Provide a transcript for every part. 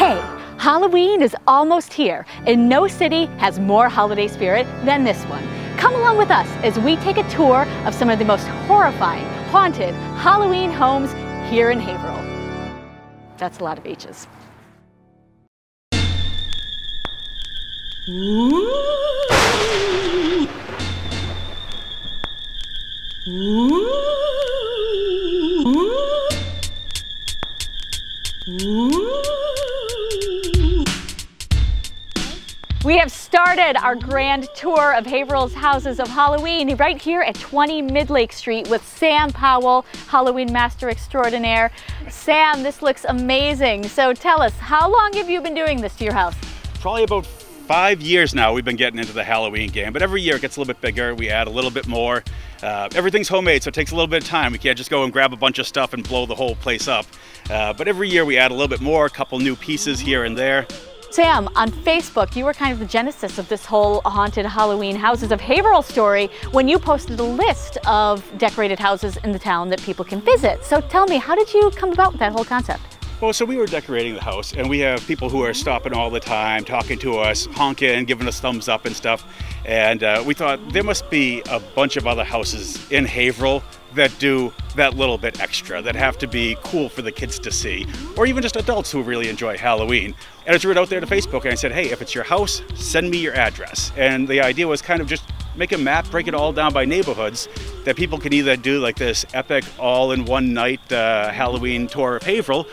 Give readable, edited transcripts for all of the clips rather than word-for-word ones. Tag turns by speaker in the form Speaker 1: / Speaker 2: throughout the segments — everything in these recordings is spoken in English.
Speaker 1: Hey, Halloween is almost here, and no city has more holiday spirit than this one. Come along with us as we take a tour of some of the most horrifying, haunted Halloween homes here in Haverhill. That's a lot of H's. We have started our grand tour of Haverhill's Houses of Halloween right here at 20 Midlake Street with Sam Powell, Halloween Master Extraordinaire. Sam, this looks amazing. So tell us, how long have you been doing this to your house?
Speaker 2: Probably about 5 years now we've been getting into the Halloween game, but every year it gets a little bit bigger. We add a little bit more. Everything's homemade, so it takes a little bit of time. We can't just go and grab a bunch of stuff and blow the whole place up. But every year we add a little bit more, a couple new pieces here and there.
Speaker 1: Sam, on Facebook, you were kind of the genesis of this whole haunted Halloween Houses of Haverhill story when you posted a list of decorated houses in the town that people can visit. So tell me, how did you come about with that whole concept?
Speaker 2: Well, so we were decorating the house, and we have people who are stopping all the time, talking to us, honking, giving us thumbs up and stuff. And we thought there must be a bunch of other houses in Haverhill that do that little bit extra, that have to be cool for the kids to see, or even just adults who really enjoy Halloween. And I threw it out there to Facebook, and I said, hey, if it's your house, send me your address. And the idea was kind of just make a map, break it all down by neighborhoods, that people can either do like this epic all-in-one night Halloween tour of Haverhill,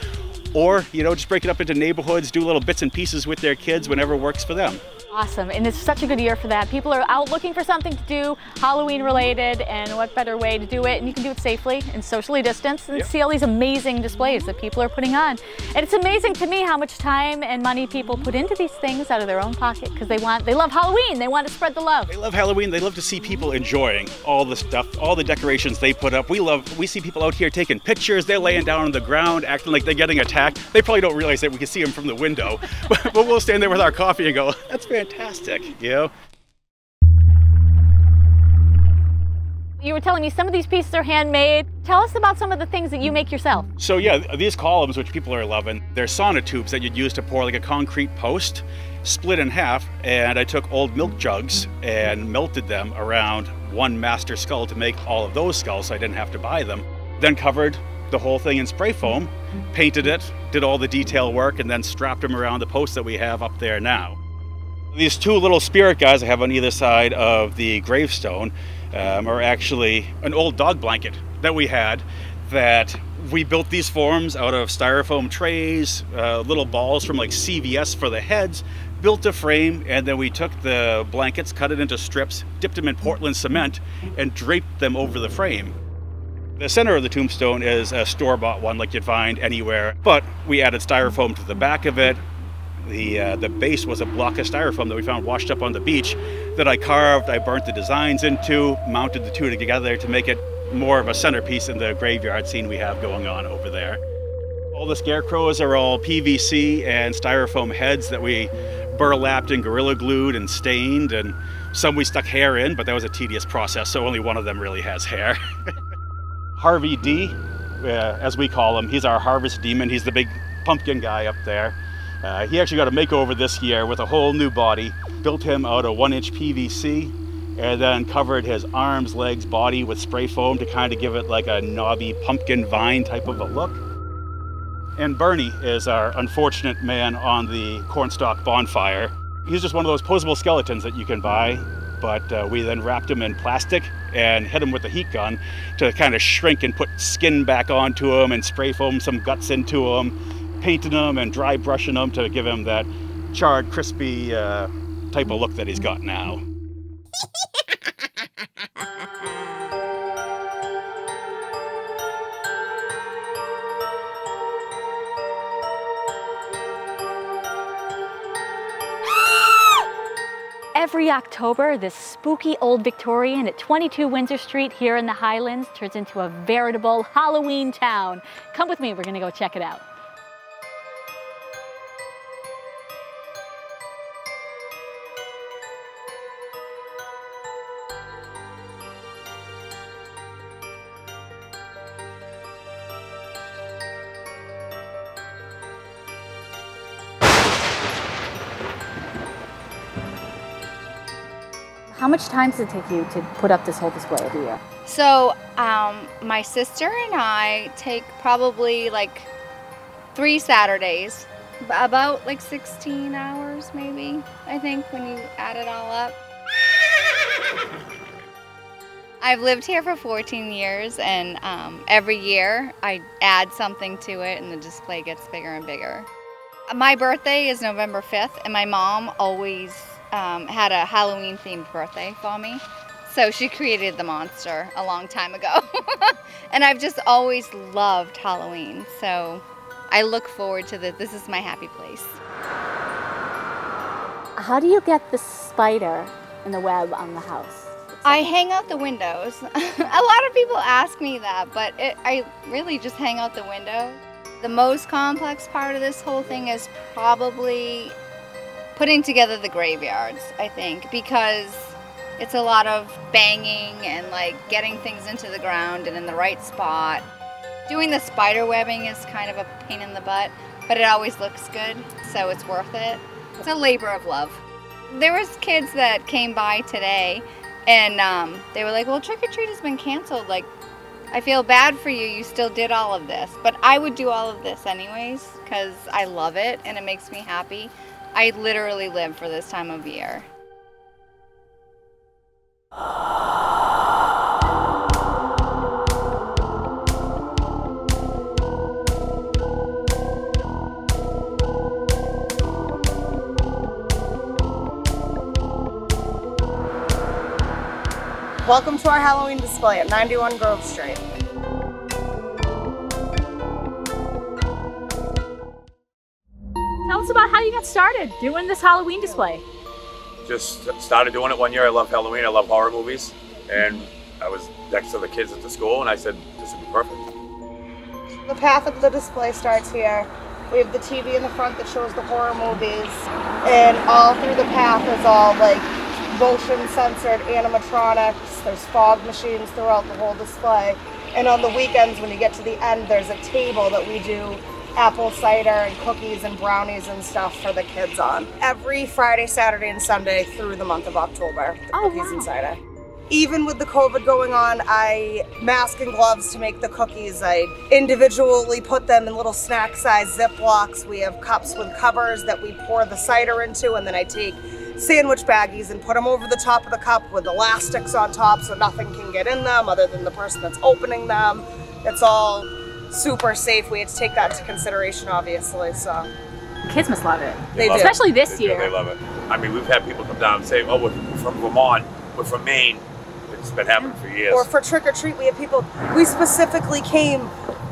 Speaker 2: or, you know, just break it up into neighborhoods, do little bits and pieces with their kids whenever works for them.
Speaker 1: Awesome, and it's such a good year for that. People are out looking for something to do, Halloween related, and what better way to do it, and you can do it safely and socially distanced and see all these amazing displays that people are putting on. And it's amazing to me how much time and money people put into these things out of their own pocket because they love Halloween, they want to spread the love.
Speaker 2: They love Halloween, they love to see people enjoying all the stuff, all the decorations they put up. We see people out here taking pictures, they're laying down on the ground, acting like they're getting attacked. They probably don't realize that we can see them from the window, but we'll stand there with our coffee and go, that's fantastic, you know?
Speaker 1: You were telling me some of these pieces are handmade. Tell us about some of the things that you make yourself.
Speaker 2: So yeah, these columns, which people are loving, they're sonotubes that you'd use to pour like a concrete post, split in half, and I took old milk jugs and melted them around one master skull to make all of those skulls so I didn't have to buy them. Then covered the whole thing in spray foam, painted it, did all the detail work, and then strapped them around the posts that we have up there now. These two little spirit guys I have on either side of the gravestone are actually an old dog blanket that we had, that we built these forms out of styrofoam trays, little balls from like CVS for the heads, built a frame, and then we took the blankets, cut it into strips, dipped them in Portland cement, and draped them over the frame. The center of the tombstone is a store-bought one like you'd find anywhere, but we added styrofoam to the back of it. The base was a block of styrofoam that we found washed up on the beach that I carved, I burnt the designs into, mounted the two together to make it more of a centerpiece in the graveyard scene we have going on over there. All the scarecrows are all PVC and styrofoam heads that we burlapped and gorilla glued and stained, and some we stuck hair in, but that was a tedious process, so only one of them really has hair. Harvey D, as we call him, he's our harvest demon. He's the big pumpkin guy up there. He actually got a makeover this year with a whole new body. Built him out of 1-inch PVC and then covered his arms, legs, body with spray foam to kind of give it like a knobby pumpkin vine type of a look. And Bernie is our unfortunate man on the cornstalk bonfire. He's just one of those posable skeletons that you can buy, but we then wrapped him in plastic and hit him with a heat gun to kind of shrink and put skin back onto him and spray foam some guts into him, painting him and dry brushing him to give him that charred, crispy type of look that he's got now.
Speaker 1: Every October, this spooky old Victorian at 22 Windsor Street here in the Highlands turns into a veritable Halloween town. Come with me, we're gonna go check it out. How much time does it take you to put up this whole display every year?
Speaker 3: So my sister and I take probably like 3 Saturdays, about like 16 hours maybe, I think, when you add it all up. I've lived here for 14 years, and every year I add something to it and the display gets bigger and bigger. My birthday is November 5th, and my mom always had a Halloween themed birthday for me. So she created the monster a long time ago. And I've just always loved Halloween. So I look forward to this. This is my happy place.
Speaker 1: How do you get the spider and the web on the house?
Speaker 3: I hang out the windows. A lot of people ask me that, but I really just hang out the window. The most complex part of this whole thing is probably putting together the graveyards, I think, because it's a lot of banging and like getting things into the ground and in the right spot. Doing the spider webbing is kind of a pain in the butt, but it always looks good, so it's worth it. It's a labor of love. There was kids that came by today and they were like, well, trick or treat has been canceled. Like, I feel bad for you, you still did all of this. But I would do all of this anyways because I love it and it makes me happy. I literally live for this time of year.
Speaker 4: Welcome to our Halloween display at 91 Grove Street.
Speaker 1: Tell us about how you got started doing this Halloween display.
Speaker 5: Just started doing it one year. I love Halloween, I love horror movies, and I was next to the kids at the school and I said, this would be perfect.
Speaker 4: The path of the display starts here. We have the TV in the front that shows the horror movies, and all through the path is all like motion censored animatronics. There's fog machines throughout the whole display. And on the weekends when you get to the end, there's a table that we do apple cider and cookies and brownies and stuff for the kids on. Every Friday, Saturday, and Sunday through the month of October, the cookies and cider. Even with the COVID going on, I mask and gloves to make the cookies. I individually put them in little snack size Ziplocs. We have cups with covers that we pour the cider into, and then I take sandwich baggies and put them over the top of the cup with elastics on top so nothing can get in them other than the person that's opening them. It's all super safe. We had to take that into consideration, obviously. So
Speaker 1: Kids must love it.
Speaker 4: They do.
Speaker 1: Especially this year.
Speaker 5: They love it. I mean, we've had people come down and say, oh, we're from Vermont, we're from Maine. It's been happening for years.
Speaker 4: Or for trick or treat, we have people, we specifically came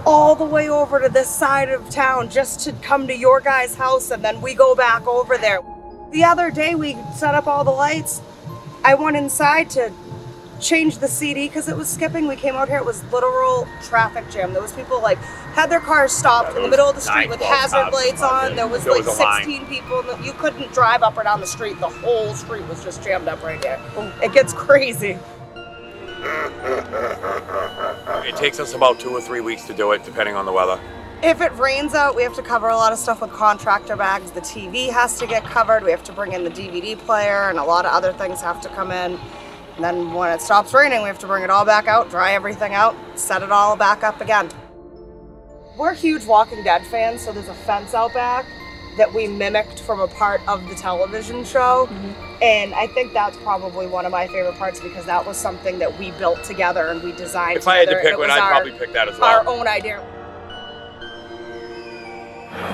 Speaker 4: all the way over to this side of town just to come to your guys' house, and then we go back over there. The other day we set up all the lights. I went inside to change the CD because it was skipping. We came out here, it was literal traffic jam. There was people like had their cars stopped in the middle of the street with hazard lights on. There was like 16 people. You couldn't drive up or down the street. The whole street was just jammed up right here. It gets crazy.
Speaker 5: It takes us about 2 or 3 weeks to do it, depending on the weather.
Speaker 4: If it rains out, we have to cover a lot of stuff with contractor bags. The TV has to get covered. We have to bring in the DVD player, and a lot of other things have to come in. And then when it stops raining, we have to bring it all back out, dry everything out, set it all back up again. We're huge Walking Dead fans, so there's a fence out back that we mimicked from a part of the television show. And I think that's probably one of my favorite parts because that was something that we built together and we designed
Speaker 5: If I had
Speaker 4: together.
Speaker 5: to pick one, I'd probably pick that as well.
Speaker 4: Our own idea.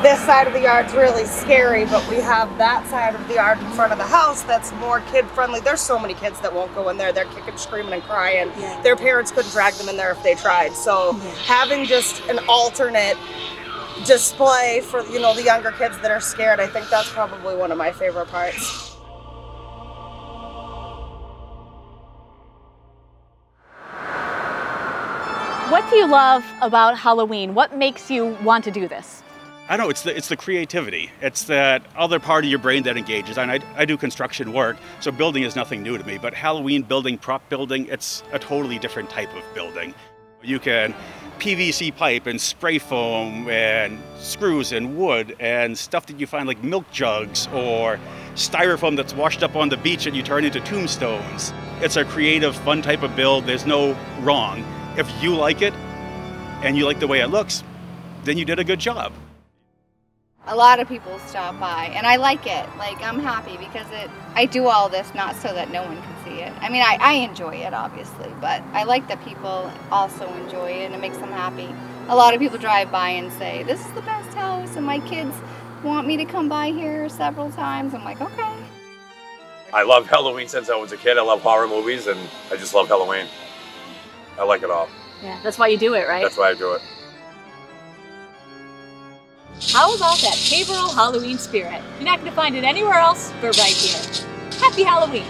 Speaker 4: This side of the yard's really scary, but we have that side of the yard in front of the house that's more kid-friendly. There's so many kids that won't go in there. They're kicking, screaming, and crying. Yeah. Their parents couldn't drag them in there if they tried. So having just an alternate display for, you know, the younger kids that are scared, I think that's probably one of my favorite parts.
Speaker 1: What do you love about Halloween? What makes you want to do this?
Speaker 2: I know, it's the creativity. It's that other part of your brain that engages. And I do construction work, so building is nothing new to me. But Halloween building, prop building, it's a totally different type of building. You can PVC pipe and spray foam and screws and wood and stuff that you find like milk jugs or styrofoam that's washed up on the beach and you turn into tombstones. It's a creative, fun type of build. There's no wrong. If you like it and you like the way it looks, then you did a good job.
Speaker 3: A lot of people stop by, and I like it. Like, I'm happy because I do all this not so that no one can see it. I mean, I enjoy it, obviously, but I like that people also enjoy it, and it makes them happy. A lot of people drive by and say, this is the best house, and my kids want me to come by here several times. I'm like, okay.
Speaker 5: I love Halloween since I was a kid. I love horror movies, and I just love Halloween. I like it all.
Speaker 1: Yeah, that's why you do it, right?
Speaker 5: That's why I do it.
Speaker 1: How about that Haverhill Halloween spirit? You're not going to find it anywhere else but right here. Happy Halloween!